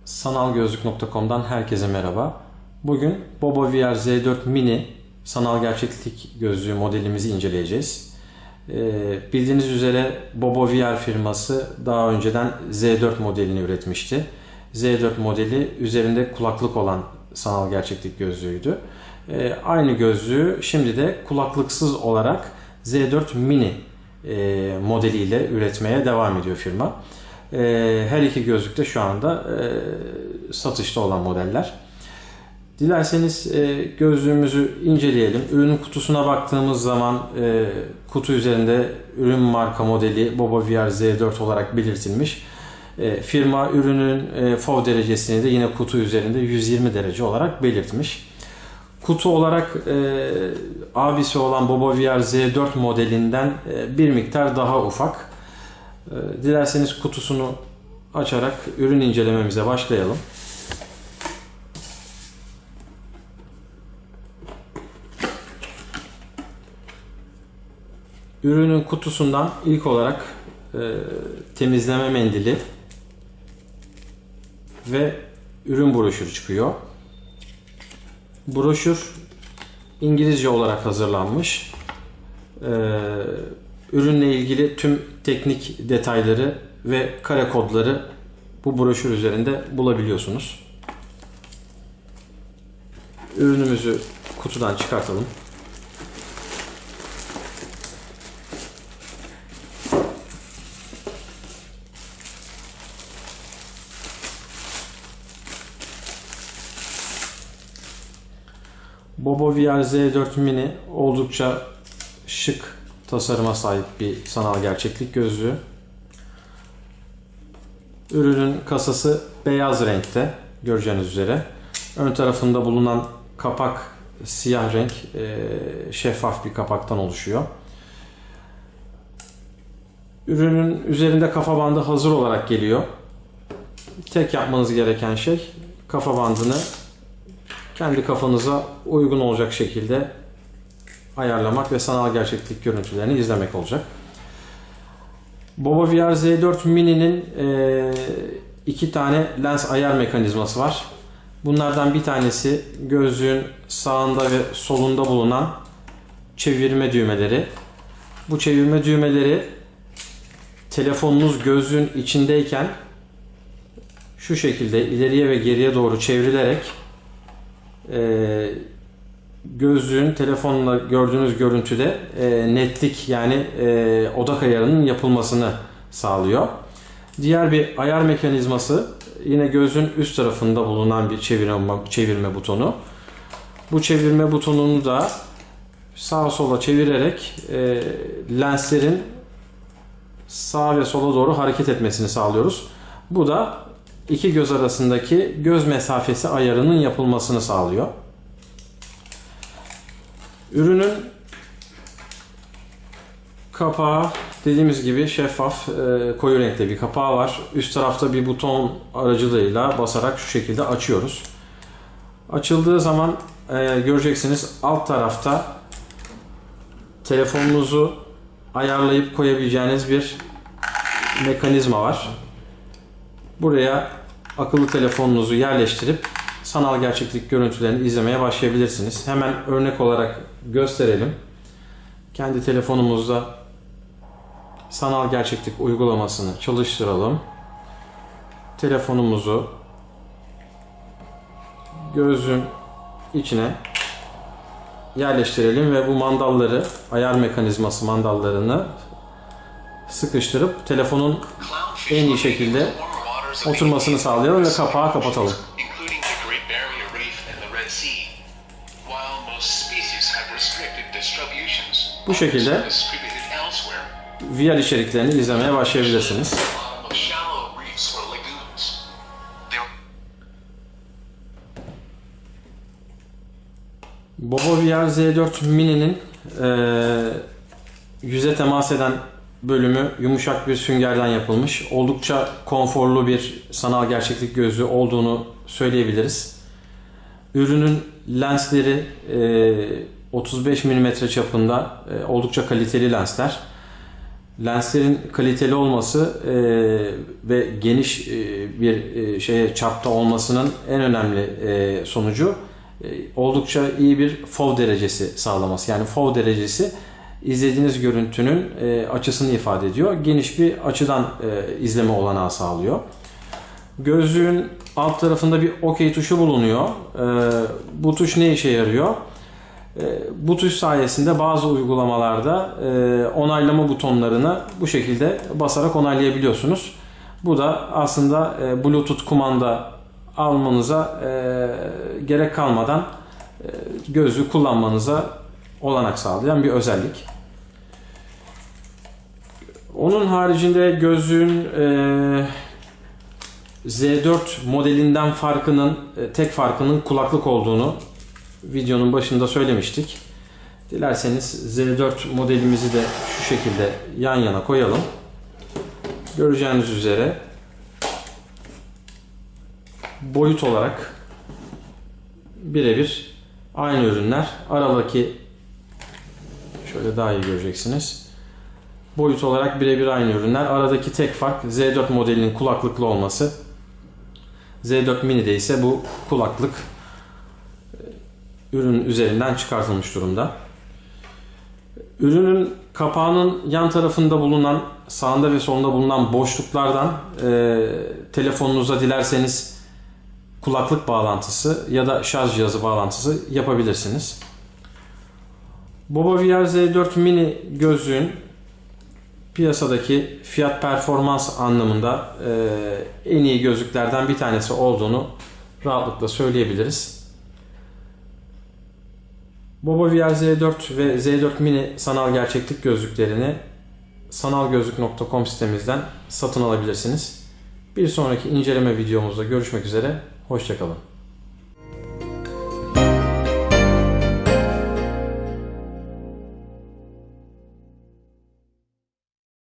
Sanalgözlük.com'dan herkese merhaba. Bugün Bobo VR Z4 Mini sanal gerçeklik gözlüğü modelimizi inceleyeceğiz. Bildiğiniz üzere Bobo VR firması daha önceden Z4 modelini üretmişti. Z4 modeli üzerinde kulaklık olan sanal gerçeklik gözlüğüydü. Aynı gözlüğü şimdi de kulaklıksız olarak Z4 Mini modeliyle üretmeye devam ediyor firma. Her iki gözlük de şu anda satışta olan modeller. Dilerseniz gözlüğümüzü inceleyelim. Ürünün kutusuna baktığımız zaman kutu üzerinde ürün marka modeli Bobo VR Z4 olarak belirtilmiş. Firma ürünün FOV derecesini de yine kutu üzerinde 120 derece olarak belirtmiş. Kutu olarak abisi olan Bobo VR Z4 modelinden bir miktar daha ufak. Dilerseniz kutusunu açarak ürün incelememize başlayalım. Ürünün kutusundan ilk olarak temizleme mendili ve ürün broşürü çıkıyor. Broşür İngilizce olarak hazırlanmış. Ürünle ilgili tüm teknik detayları ve kare kodları bu broşür üzerinde bulabiliyorsunuz. Ürünümüzü kutudan çıkartalım. Bobo VR Z4 Mini oldukça şık tasarıma sahip bir sanal gerçeklik gözlüğü. Ürünün kasası beyaz renkte göreceğiniz üzere. Ön tarafında bulunan kapak siyah renk, şeffaf bir kapaktan oluşuyor. Ürünün üzerinde kafa bandı hazır olarak geliyor. Tek yapmanız gereken şey kafa bandını kendi kafanıza uygun olacak şekilde ayarlamak ve sanal gerçeklik görüntülerini izlemek olacak. Bobo VR Z4 Mini'nin iki tane lens ayar mekanizması var. Bunlardan bir tanesi gözlüğün sağında ve solunda bulunan çevirme düğmeleri. Bu çevirme düğmeleri telefonunuz gözlüğün içindeyken şu şekilde ileriye ve geriye doğru çevrilerek gözlüğün telefonla gördüğünüz görüntüde netlik yani odak ayarının yapılmasını sağlıyor. Diğer bir ayar mekanizması yine gözlüğün üst tarafında bulunan bir çevirme butonu. Bu çevirme butonunu da sağa sola çevirerek lenslerin sağa ve sola doğru hareket etmesini sağlıyoruz. Bu da iki göz arasındaki göz mesafesi ayarının yapılmasını sağlıyor. Ürünün kapağı dediğimiz gibi şeffaf, koyu renkte bir kapağı var. Üst tarafta bir buton aracılığıyla basarak şu şekilde açıyoruz. Açıldığı zaman göreceksiniz alt tarafta telefonunuzu ayarlayıp koyabileceğiniz bir mekanizma var. Buraya akıllı telefonunuzu yerleştirip sanal gerçeklik görüntülerini izlemeye başlayabilirsiniz. Hemen örnek olarak gösterelim. Kendi telefonumuzda sanal gerçeklik uygulamasını çalıştıralım. Telefonumuzu gözlüğün içine yerleştirelim ve bu mandalları, ayar mekanizması mandallarını sıkıştırıp telefonun en iyi şekilde oturmasını sağlayalım ve kapağı kapatalım. Bu şekilde VR içeriklerini izlemeye başlayabilirsiniz. Bobo VR Z4 Mini'nin yüze temas eden bölümü yumuşak bir süngerden yapılmış. Oldukça konforlu bir sanal gerçeklik gözlüğü olduğunu söyleyebiliriz. Ürünün lensleri 35 mm çapında oldukça kaliteli lensler. Lenslerin kaliteli olması ve geniş bir çapta olmasının en önemli sonucu oldukça iyi bir FOV derecesi sağlaması. Yani FOV derecesi izlediğiniz görüntünün açısını ifade ediyor. Geniş bir açıdan izleme olanağı sağlıyor. Gözlüğün alt tarafında bir OK tuşu bulunuyor. Bu tuş ne işe yarıyor? Bu tuş sayesinde bazı uygulamalarda onaylama butonlarını bu şekilde basarak onaylayabiliyorsunuz. Bu da aslında Bluetooth kumanda almanıza gerek kalmadan gözlüğü kullanmanıza olanak sağlayan bir özellik. Onun haricinde gözlüğün Z4 modelinden tek farkının kulaklık olduğunu videonun başında söylemiştik. Dilerseniz Z4 modelimizi de şu şekilde yan yana koyalım. Göreceğiniz üzere boyut olarak birebir aynı ürünler. Aradaki şöyle daha iyi göreceksiniz. Boyut olarak birebir aynı ürünler. Aradaki tek fark Z4 modelinin kulaklıklı olması. Z4 Mini'de ise bu kulaklık ürünün üzerinden çıkartılmış durumda. Ürünün kapağının yan tarafında bulunan, sağında ve solunda bulunan boşluklardan telefonunuza dilerseniz kulaklık bağlantısı ya da şarj cihazı bağlantısı yapabilirsiniz. BoboVR Z4 Mini gözlüğün piyasadaki fiyat performans anlamında en iyi gözlüklerden bir tanesi olduğunu rahatlıkla söyleyebiliriz. BoboVR Z4 ve Z4 Mini sanal gerçeklik gözlüklerini sanalgözlük.com sitemizden satın alabilirsiniz. Bir sonraki inceleme videomuzda görüşmek üzere. Hoşça kalın.